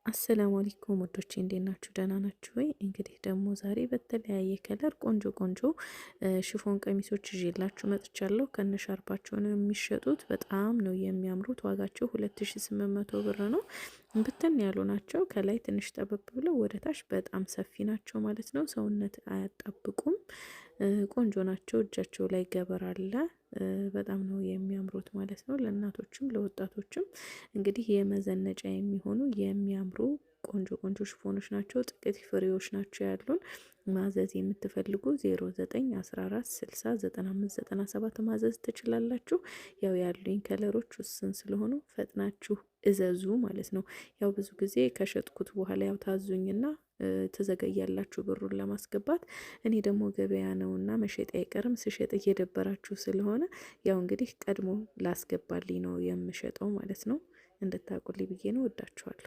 አሰላሙ አለይኩም ወዶቼ እንዴት ናችሁ? ደህና ናችሁ ወይ? እንግዲህ ደግሞ ዛሬ በተለያየ ከለር ቆንጆ ቆንጆ ሽፎን ቀሚሶች ይዤላችሁ መጥቻለሁ። ከነሻርፓቸው ነው የሚሸጡት። በጣም ነው የሚያምሩት። ዋጋቸው 2800 ብር ነው። ብትን ያሉ ናቸው። ከላይ ትንሽ ጠበብ ብለው ወደ ታች በጣም ሰፊ ናቸው ማለት ነው። ሰውነት አያጣብቁም። ቆንጆ ናቸው። እጃቸው ላይ ገበር አለ። በጣም ነው የሚያምሩት ማለት ነው። ለእናቶችም ለወጣቶችም እንግዲህ የመዘነጫ የሚሆኑ የሚያምሩ ቆንጆ ቆንጆ ሽፎኖች ናቸው። ጥቂት ፍሬዎች ናቸው ያሉን። ማዘዝ የምትፈልጉ 0914609597 ማዘዝ ትችላላችሁ። ያው ያሉኝ ከለሮች ውስን ስለሆኑ ፈጥናችሁ እዘዙ ማለት ነው። ያው ብዙ ጊዜ ከሸጥኩት በኋላ ያው ታዙኝና ተዘገያላችሁ ብሩን ለማስገባት። እኔ ደግሞ ገበያ ነውና መሸጥ አይቀርም። ስሸጥ እየደበራችሁ ስለሆነ ያው እንግዲህ ቀድሞ ላስገባልኝ ነው የምሸጠው ማለት ነው። እንድታቁልኝ ብዬ ነው። ወዳችኋለሁ።